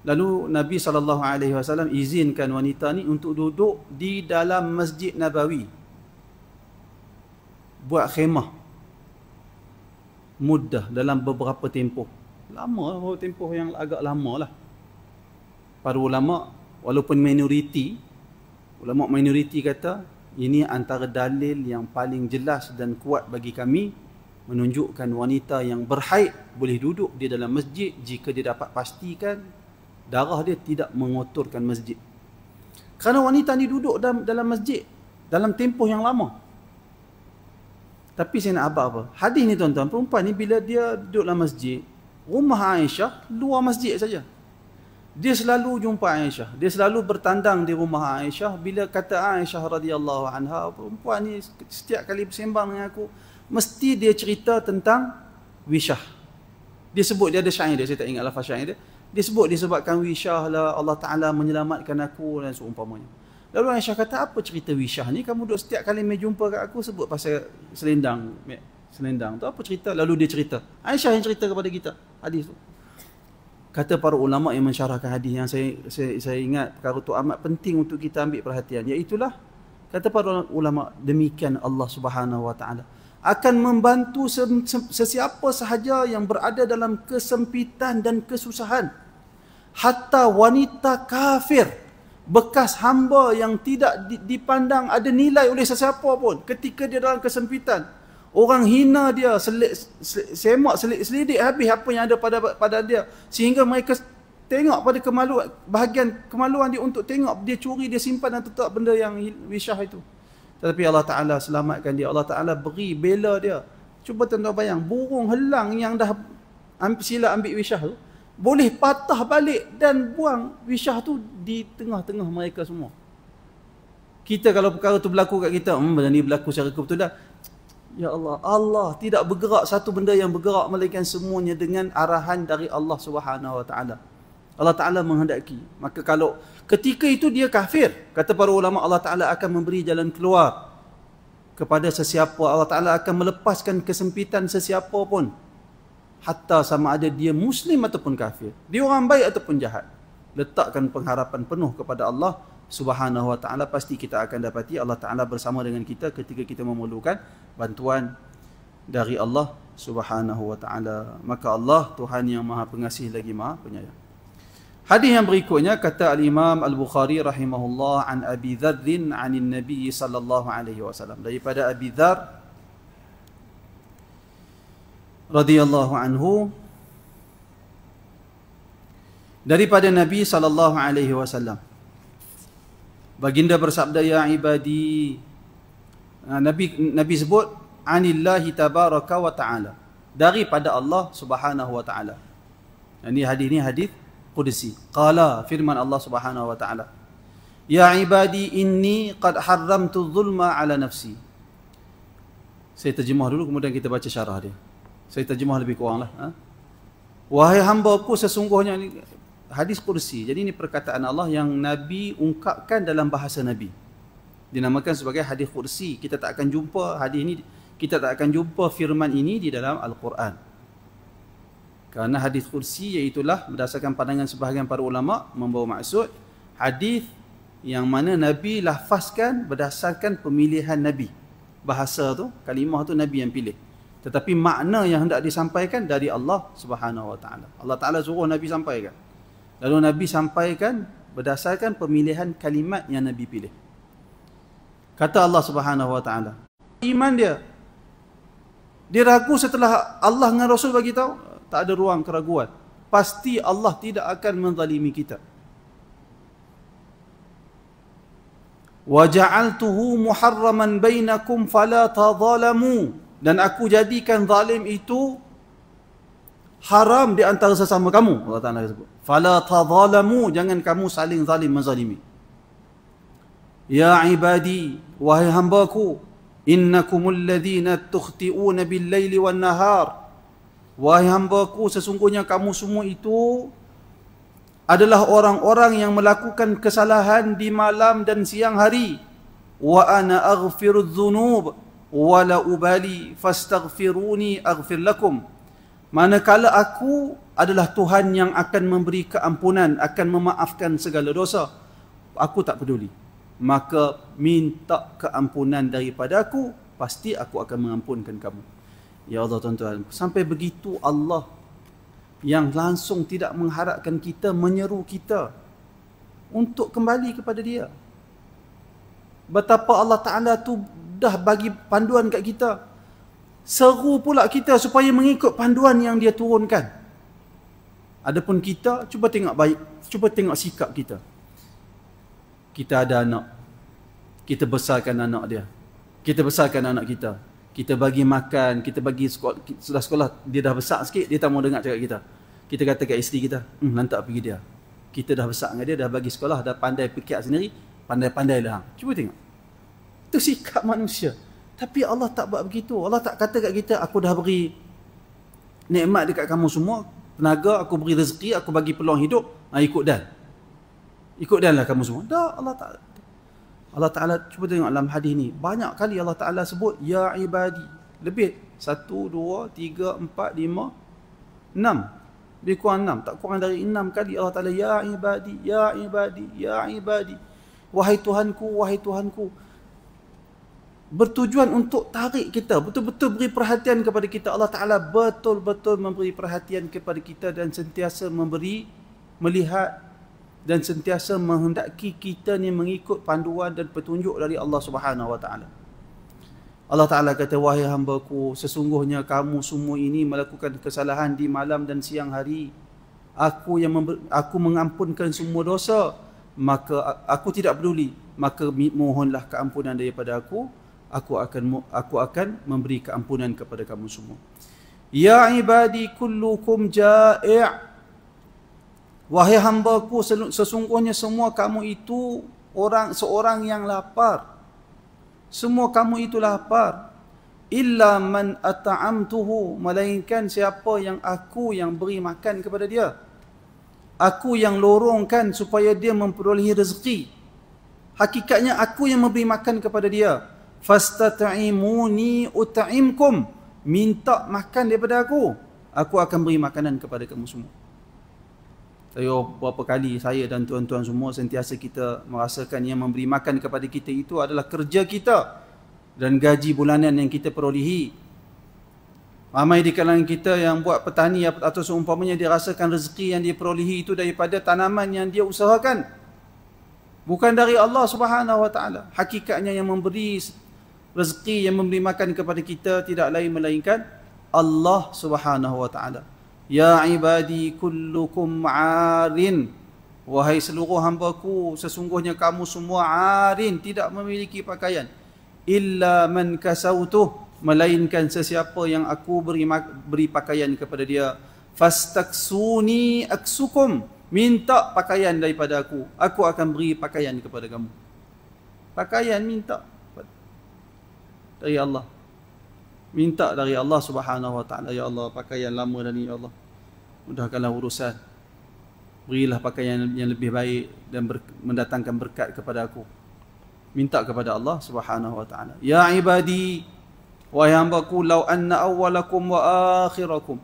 Lalu Nabi SAW izinkan wanita ni untuk duduk di dalam Masjid Nabawi. Buat khemah. Mudah dalam beberapa tempoh. Lama, tempoh yang agak lama lah. Para ulama, walaupun ulama minoriti kata, ini antara dalil yang paling jelas dan kuat bagi kami, menunjukkan wanita yang berhaid boleh duduk di dalam masjid jika dia dapat pastikan darah dia tidak mengotorkan masjid. Kerana wanita ni duduk dalam masjid dalam tempoh yang lama. Tapi saya nak abang apa? Hadis ni tuan-tuan, perempuan ni bila dia duduk dalam masjid, rumah Aisyah luar masjid saja. Dia selalu jumpa Aisyah. Dia selalu bertandang di rumah Aisyah. Bila kata Aisyah radhiyallahu anha, perempuan ni setiap kali bersembang dengan aku, mesti dia cerita tentang wisyah. Dia sebut, dia ada syair dia, saya tak ingat lafaz syair dia. Dia sebut disebabkan wisyah lah, Allah Ta'ala menyelamatkan aku dan seumpamanya. Lalu Aisyah kata, apa cerita wisyah ni? Kamu duduk setiap kali mai jumpa kat aku sebut pasal selendang. Selendang tu apa cerita? Lalu dia cerita. Aisyah yang cerita kepada kita hadis tu. Kata para ulama yang mensyarahkan hadis yang saya ingat perkara tu amat penting untuk kita ambil perhatian. Iaitulah, kata para ulama, demikian Allah Subhanahu Wa Ta'ala akan membantu sesiapa sahaja yang berada dalam kesempitan dan kesusahan. Hatta wanita kafir, bekas hamba yang tidak dipandang ada nilai oleh sesiapa pun, ketika dia dalam kesempitan, orang hina dia, selidik habis apa yang ada pada dia, sehingga mereka tengok pada bahagian kemaluan dia untuk tengok dia curi, dia simpan dan tetap benda yang wisyah itu. Tetapi Allah Ta'ala selamatkan dia. Allah Ta'ala beri bela dia. Cuba tuan-tuan bayang, burung helang yang dah sila ambil wisyah tu, boleh patah balik dan buang wisyah tu di tengah-tengah mereka semua. Kita kalau perkara tu berlaku kat kita, benda ni berlaku secara kebetulan, ya Allah, Allah tidak bergerak satu benda yang bergerak melainkan semuanya dengan arahan dari Allah Subhanahu Wa Ta'ala. Allah Ta'ala menghendaki. Maka kalau ketika itu dia kafir, kata para ulama, Allah Ta'ala akan memberi jalan keluar kepada sesiapa. Allah Ta'ala akan melepaskan kesempitan sesiapa pun, hatta sama ada dia muslim ataupun kafir, dia orang baik ataupun jahat. Letakkan pengharapan penuh kepada Allah Subhanahu Wa Ta'ala, pasti kita akan dapati Allah Ta'ala bersama dengan kita ketika kita memerlukan bantuan dari Allah Subhanahu Wa Ta'ala. Maka Allah Tuhan yang Maha Pengasih lagi Maha Penyayang. Hadis yang berikutnya, kata Al-Imam Al-Bukhari rahimahullah, an Abi Dzarrin anin Nabi sallallahu alaihi wasallam, daripada Abi Dzar radhiyallahu anhu, daripada Nabi sallallahu alaihi wasallam, baginda bersabda, ya ibadi, Nabi sebut anillahi tabaraka wa ta'ala, daripada Allah Subhanahu wa ta'ala. Ini hadis Qudsi. Qala, firman Allah Subhanahu wa ta'ala, ya ibadi inni qad harramtu zulma ala nafsi. Saya terjemah dulu, kemudian kita baca syarah dia. Saya terjemah lebih kurang lah. Wahai hamba-Ku, sesungguhnya, ini hadis Qudsi. Jadi ini perkataan Allah yang Nabi ungkapkan dalam bahasa Nabi. Dinamakan sebagai hadis Qudsi. Kita tak akan jumpa hadis ini, kita tak akan jumpa firman ini di dalam Al-Quran. Kerana hadis Qudsi iaitulah berdasarkan pandangan sebahagian para ulama membawa maksud hadis yang mana Nabi lafazkan berdasarkan pemilihan Nabi. Bahasa tu, kalimah tu Nabi yang pilih. Tetapi makna yang hendak disampaikan dari Allah Subhanahu Wa Ta'ala. Allah Ta'ala suruh Nabi sampaikan. Lalu Nabi sampaikan berdasarkan pemilihan kalimat yang Nabi pilih. Kata Allah Subhanahu wa taala. Iman dia. Dia ragu setelah Allah dengan Rasul bagi tahu, tak ada ruang keraguan. Pasti Allah tidak akan menzalimi kita. Wa ja'altuhu muharraman bainakum fala tadhalamu, dan aku jadikan zalim itu haram di antara sesama kamu. Allah Taala sebut, fala tadhalamu, jangan kamu saling zalim menzalimi. Ya ibadi, wahai hambaku, innakumul ladzina tukhti'una bil-laili wan-nahar, wahai hambaku, sesungguhnya kamu semua itu adalah orang-orang yang melakukan kesalahan di malam dan siang hari. Wa ana aghfirudz dzunub wa la ubali fastaghfiruni aghfir lakum. Manakala aku adalah Tuhan yang akan memberi keampunan, akan memaafkan segala dosa, aku tak peduli. Maka minta keampunan daripada aku, pasti aku akan mengampunkan kamu. Ya Allah tuan-tuan, sampai begitu Allah yang langsung tidak mengharapkan kita, menyeru kita untuk kembali kepada Dia. Betapa Allah Ta'ala tu dah bagi panduan kat kita. Seru pula kita supaya mengikut panduan yang Dia turunkan. Adapun kita, cuba tengok baik, cuba tengok sikap kita. Kita ada anak, kita besarkan anak dia, kita besarkan anak kita, kita bagi makan, kita bagi sekolah, sudah sekolah, dia dah besar sikit, dia tak mau dengar cakap kita. Kita kata kat isteri kita, lantak pergi dia. Kita dah besar dengan dia, dah bagi sekolah, dah pandai fikir sendiri, pandai-pandai lah. Cuba tengok. Itu sikap manusia. Tapi Allah tak buat begitu. Allah tak kata kat kita, aku dah beri nikmat dekat kamu semua, tenaga, aku beri rezeki, aku bagi peluang hidup, ikut dan. Ikut dan lah kamu semua. Dah, Allah Ta'ala, cuba tengok dalam hadis ni, banyak kali Allah Ta'ala sebut, ya ibadi. Lebih, 1, 2, 3, 4, 5, 6. Lebih kurang 6, tak kurang dari 6 kali Allah Ta'ala, ya ibadi, ya ibadi, ya ibadi. Wahai Tuhanku, wahai Tuhanku. Bertujuan untuk tarik kita, betul-betul beri perhatian kepada kita. Allah Ta'ala betul-betul memberi perhatian kepada kita dan sentiasa memberi, melihat, dan sentiasa menghendaki kita ni mengikut panduan dan petunjuk dari Allah Subhanahu wa taala. Allah Taala kata, wahai hamba-Ku, sesungguhnya kamu semua ini melakukan kesalahan di malam dan siang hari. Aku mengampunkan semua dosa, maka aku tidak peduli, maka mohonlah keampunan daripada aku. Aku akan memberi keampunan kepada kamu semua. Ya ibadi kullukum ja'i'. Wahai hamba-Ku, sesungguhnya semua kamu itu seorang yang lapar. Semua kamu itu lapar. Illa man at'amtuhu, melainkan siapa yang aku yang beri makan kepada dia. Aku yang lorongkan supaya dia memperolehi rezeki. Hakikatnya aku yang memberi makan kepada dia. Fastat'imuni ut'imkum. Minta makan daripada aku akan beri makanan kepada kamu semua. Berapa kali saya dan tuan-tuan semua sentiasa kita merasakan yang memberi makan kepada kita itu adalah kerja kita dan gaji bulanan yang kita perolehi. Ramai di kalangan kita yang buat petani atau seumpamanya, dia rasakan rezeki yang dia perolehi itu daripada tanaman yang dia usahakan, bukan dari Allah Subhanahu wa taala. Hakikatnya yang memberi rezeki, yang memberi makan kepada kita tidak lain melainkan Allah Subhanahu wa taala. Ya ibadi kullukum arin. Wahai seluruh hamba-Ku, sesungguhnya kamu semua arin, tidak memiliki pakaian. Illa man kasautuh, melainkan sesiapa yang aku beri pakaian kepada dia. Fastaksuni aksukum, minta pakaian daripada aku akan beri pakaian kepada kamu. Pakaian minta dari Allah. Minta dari Allah Subhanahu wa taala, ya Allah, pakaian lama dah ni, ya Allah, mudahkanlah urusan. Berilah pakaian yang lebih baik dan mendatangkan berkat kepada aku. Minta kepada Allah Subhanahu wa taala. Ya ibadi, wahai hamba-Ku, law anna awwalakum wa akhirakum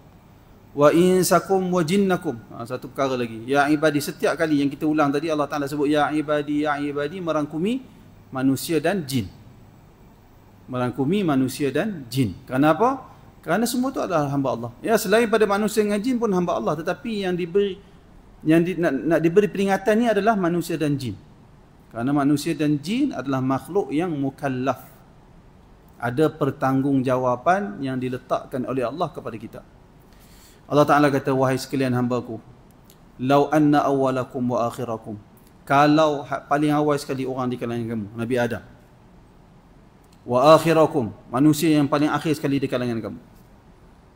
wa insakum wa jinnakum. Satu perkara lagi. Ya ibadi, setiap kali yang kita ulang tadi Allah Taala sebut ya ibadi, merangkumi manusia dan jin. Merangkumi manusia dan jin. Kenapa? Kerana semua itu adalah hamba Allah. Ya, selain pada manusia dengan jin pun hamba Allah, tetapi yang nak diberi peringatan ni adalah manusia dan jin. Kerana manusia dan jin adalah makhluk yang mukallaf. Ada pertanggungjawaban yang diletakkan oleh Allah kepada kita. Allah Ta'ala kata, wahai sekalian hamba-Ku, lau anna awwalakum wa akhirakum, kalau paling awal sekali orang di kalangan kamu, Nabi Adam, wa akhirakum, manusia yang paling akhir sekali di kalangan kamu,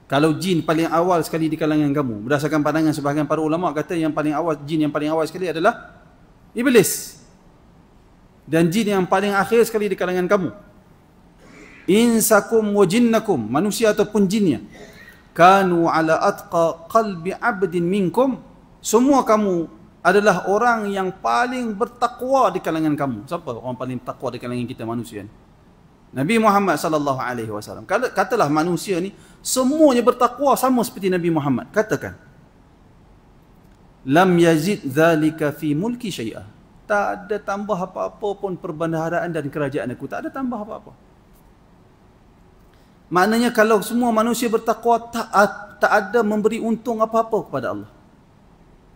kalau jin paling awal sekali di kalangan kamu, berdasarkan pandangan sebahagian para ulama kata yang paling awal, jin yang paling awal sekali adalah Iblis, dan jin yang paling akhir sekali di kalangan kamu, insakum wa jinnakum, manusia ataupun jinnya, kanu ala atqa qalbi abdin minkum, semua kamu adalah orang yang paling bertakwa di kalangan kamu. Siapa orang paling takwa di kalangan kita manusia ni? Nabi Muhammad sallallahu alaihi wasallam. Katalah manusia ni semuanya bertakwa sama seperti Nabi Muhammad. Katakan, lam yazid zalika fi mulki syai'ah. Tak ada tambah apa-apa pun perbendaharaan dan kerajaan aku. Tak ada tambah apa-apa. Maknanya kalau semua manusia bertakwa, tak ada memberi untung apa-apa kepada Allah.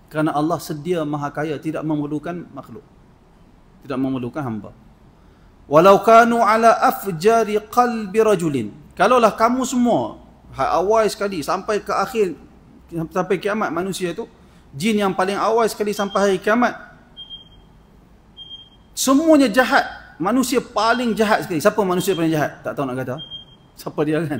Kerana Allah sedia maha kaya, tidak memerlukan makhluk. Tidak memerlukan hamba. Walau kanu ala afjari qalbi rajulin. Kalaulah kamu semua, awal sekali sampai ke akhir, sampai kiamat manusia itu, jin yang paling awal sekali sampai hari kiamat, semuanya jahat. Manusia paling jahat sekali. Siapa manusia paling jahat? Tak tahu nak kata. Siapa dia kan?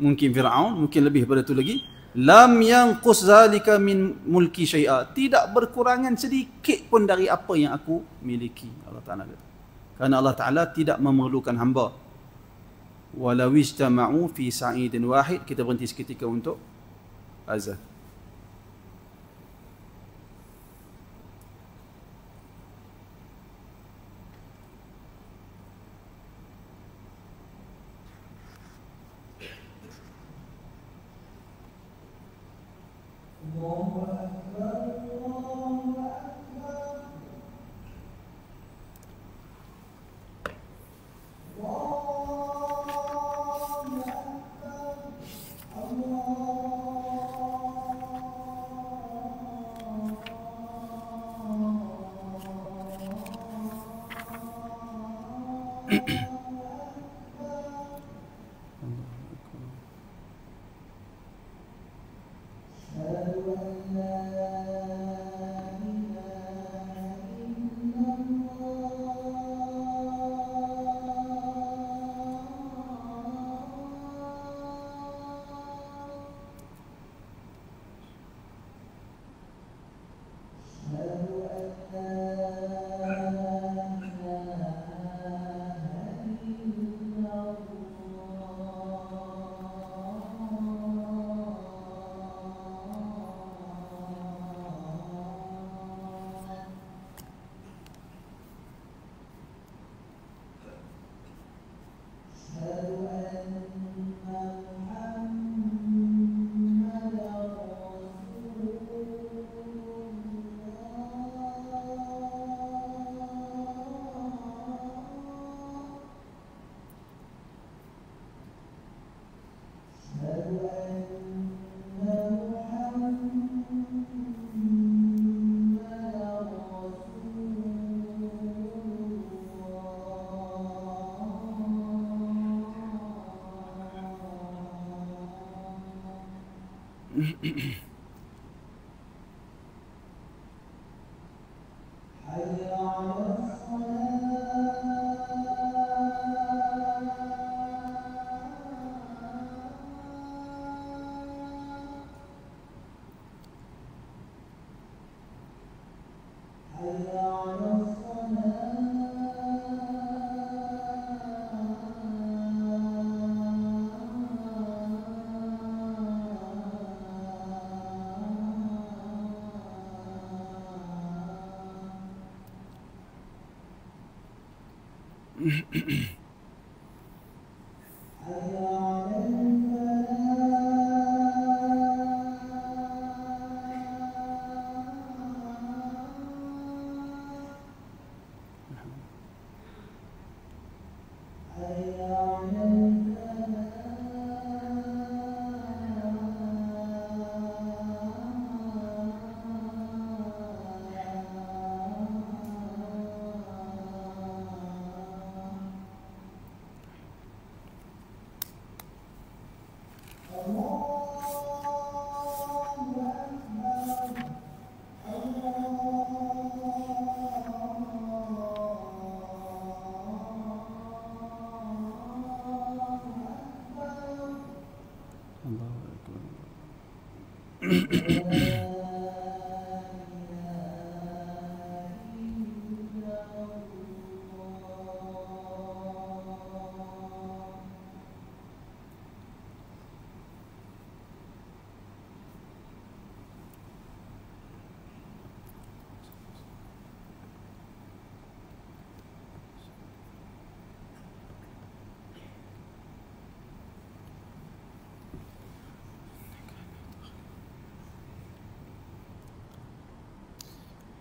Mungkin Fir'aun, mungkin lebih daripada itu lagi. Lam yanqus zalika min mulki syai'a. Tidak berkurangan sedikit pun dari apa yang aku miliki. Allah Ta'ala kata. Kerana Allah Ta'ala tidak memerlukan hamba. Walau ijtama'u fi sa'idin wahid. Kita berhenti seketika untuk azan.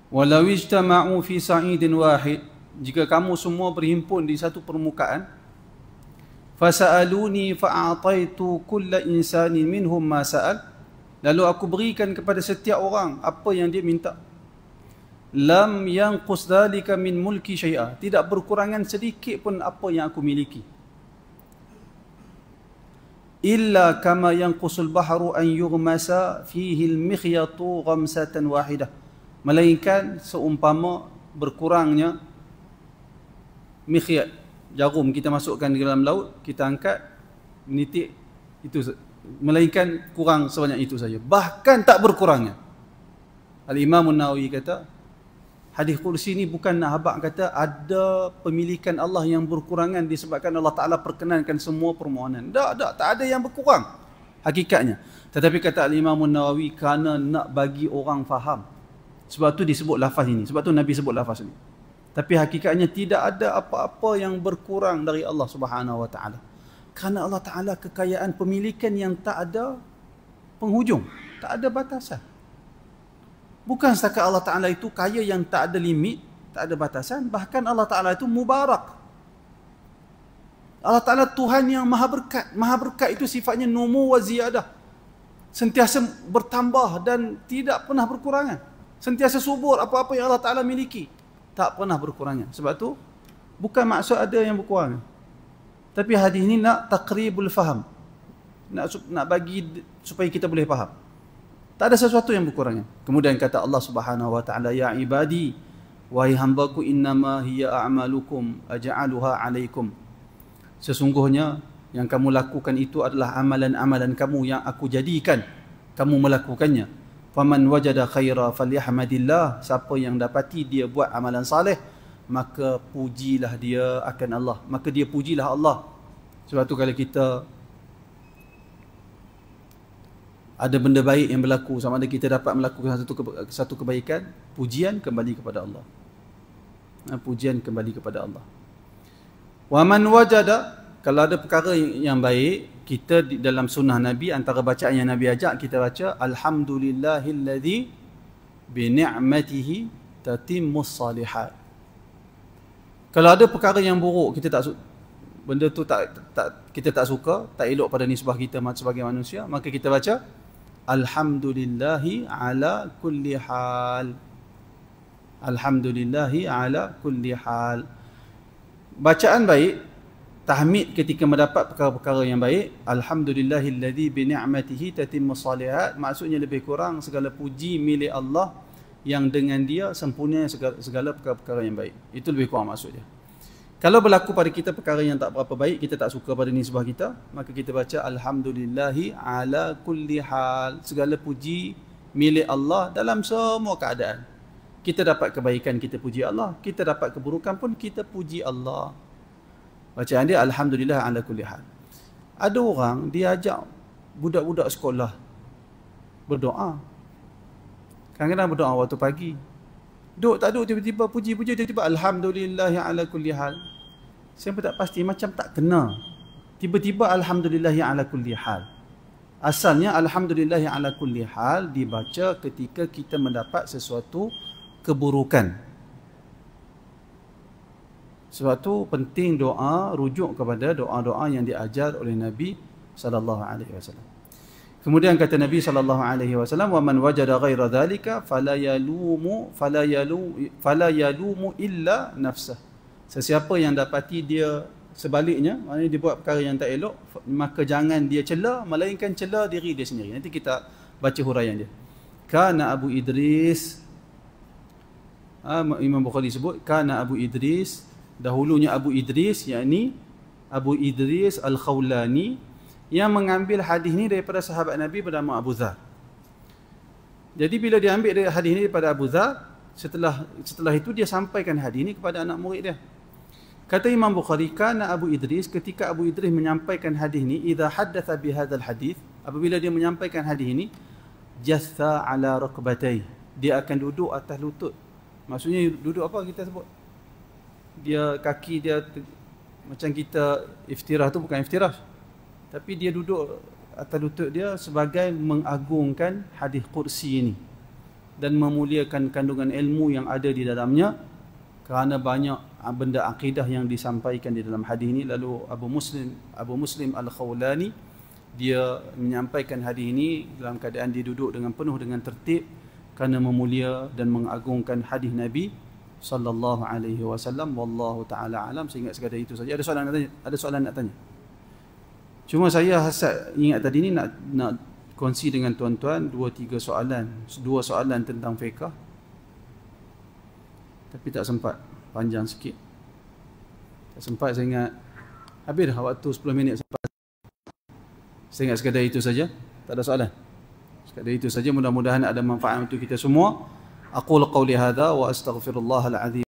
Walau ijtama'u fi sa'idin wahid, jika kamu semua berhimpun di satu permukaan, fasa'aluni fa'ataitu kulla insanin minhum ma sa'al, lalu aku berikan kepada setiap orang apa yang dia minta, lam yanqus dhalika min mulki syai'a, tidak berkurangan sedikit pun apa yang aku miliki, illa kama yanqusul bahru an yughmasa fihi al-mikhyatu ghamsatan wahidah, melainkan seumpama berkurangnya mikhyat, jarum kita masukkan di dalam laut, kita angkat menitik itu, melainkan kurang sebanyak itu saja, bahkan tak berkurangnya. Al-Imam An-Nawawi kata hadis kursi ni bukan nak habaq kata ada pemilikan Allah yang berkurangan disebabkan Allah Ta'ala perkenankan semua permohonan. Tak ada yang berkurang hakikatnya. Tetapi kata Al-Imam An-Nawawi, kerana nak bagi orang faham, sebab tu disebut lafaz ini, sebab tu Nabi sebut lafaz ini. Tapi hakikatnya tidak ada apa-apa yang berkurang dari Allah Subhanahu Wa Ta'ala. Kerana Allah Ta'ala kekayaan pemilikan yang tak ada penghujung, tak ada batasan. Bukan setakat Allah Ta'ala itu kaya yang tak ada limit, tak ada batasan. Bahkan Allah Ta'ala itu mubarak. Allah Ta'ala Tuhan yang maha berkat. Maha berkat itu sifatnya numu wa ziyadah, sentiasa bertambah dan tidak pernah berkurangan. Sentiasa subur, apa-apa yang Allah Ta'ala miliki tak pernah berkurangnya. Sebab tu bukan maksud ada yang berkurang, tapi hadis ini nak taqribul faham, nak bagi supaya kita boleh faham. Tak ada sesuatu yang berkurangnya. Kemudian kata Allah Subhanahu Wa Ta'ala, ya ibadi, wahai hambaku, innama hiya a'malukum aj'aluha alaikum, sesungguhnya yang kamu lakukan itu adalah amalan-amalan kamu yang aku jadikan kamu melakukannya. Faman wajada khaira falyahmadillah, siapa yang dapati dia buat amalan saleh, maka pujilah dia akan Allah, maka dia pujilah Allah. Sebab tu kalau kita ada benda baik yang berlaku, sama ada kita dapat melakukan satu kebaikan, pujian kembali kepada Allah. Pujian kembali kepada Allah. Wa man wajada, kalau ada perkara yang baik, kita di dalam sunnah Nabi, antara bacaan yang Nabi ajak kita baca, alhamdulillahilladzi bi ni'matihi tatimmus salihat. Kalau ada perkara yang buruk, kita tak, benda tu kita tak suka, tak elok pada nisbah kita sebagai manusia, maka kita baca alhamdulillahi ala kulli hal. Alhamdulillahi ala kulli hal. Bacaan baik, tahmid ketika mendapat perkara-perkara yang baik, alhamdulillahilladzi bi ni'matihi tatimmus salihat, maksudnya lebih kurang segala puji milik Allah yang dengan dia sempurna segala perkara-perkara yang baik. Itu lebih kurang maksudnya. Kalau berlaku pada kita perkara yang tak berapa baik, kita tak suka pada nisbah kita, maka kita baca alhamdulillahi ala kulli hal, segala puji milik Allah dalam semua keadaan. Kita dapat kebaikan, kita puji Allah, kita dapat keburukan pun kita puji Allah. Bacaan dia alhamdulillah ala kulli hal. Ada orang dia ajak budak-budak sekolah berdoa. Kadang-kadang berdoa waktu pagi. Duduk tak duduk, tiba-tiba puji-puji, tiba-tiba alhamdulillah ala kulli hal. Saya pun tak pasti, macam tak kena. Tiba-tiba alhamdulillah ala kulli hal. Asalnya alhamdulillah ala kulli hal dibaca ketika kita mendapat sesuatu keburukan. Sebab tu penting doa, rujuk kepada doa-doa yang diajar oleh Nabi sallallahu alaihi wasallam. Kemudian kata Nabi sallallahu alaihi wasallam, "Wa man wajada ghaira dzalika fala yalumu illa nafsah." Sesiapa yang dapati dia sebaliknya, maknanya dia buat perkara yang tak elok, maka jangan dia cela, melainkan cela diri dia sendiri. Nanti kita baca huraian dia. Kana Abu Idris, Imam Bukhari sebut, kana Abu Idris, dahulunya Abu Idris, yakni Abu Idris Al-Khawlani, yang mengambil hadis ni daripada sahabat Nabi bernama Abu Dzar. Jadi bila dia ambil dari hadis ini daripada Abu Dzar, setelah itu dia sampaikan hadis ini kepada anak murid dia. Kata Imam Bukhari, kana Abu Idris, ketika Abu Idris menyampaikan hadis ini, idza haddatha bi hadzal hadis, apabila dia menyampaikan hadis ini, jatha ala rukbatayhi, dia akan duduk atas lutut. Maksudnya duduk apa kita sebut? Dia kaki dia macam kita iftirah tu bukan iftirah. Tapi dia duduk atas lutut dia sebagai mengagungkan hadis kursi ini dan memuliakan kandungan ilmu yang ada di dalamnya, kerana banyak benda akidah yang disampaikan di dalam hadis ini. Lalu Abu Muslim Al-Khawlani, dia menyampaikan hadis ini dalam keadaan dia duduk dengan penuh dengan tertib kerana memulia dan mengagungkan hadis Nabi sallallahu alaihi wasallam. Wallahu taala alam. Sehingga sekadar itu saja. Ada soalan nak tanya? Ada soalan nak tanya? Cuma saya hasad ingat tadi ni nak kongsi dengan tuan-tuan 2-3 soalan. 2 soalan tentang fiqh. Tapi tak sempat, panjang sikit. Tak sempat, saya ingat habis dah waktu 10 minit sempat. Saya ingat sekadar itu saja. Tak ada soalan. Sekadar itu saja, mudah-mudahan ada manfaat untuk kita semua. Aqul qawli hadha wa astaghfirullahal azim.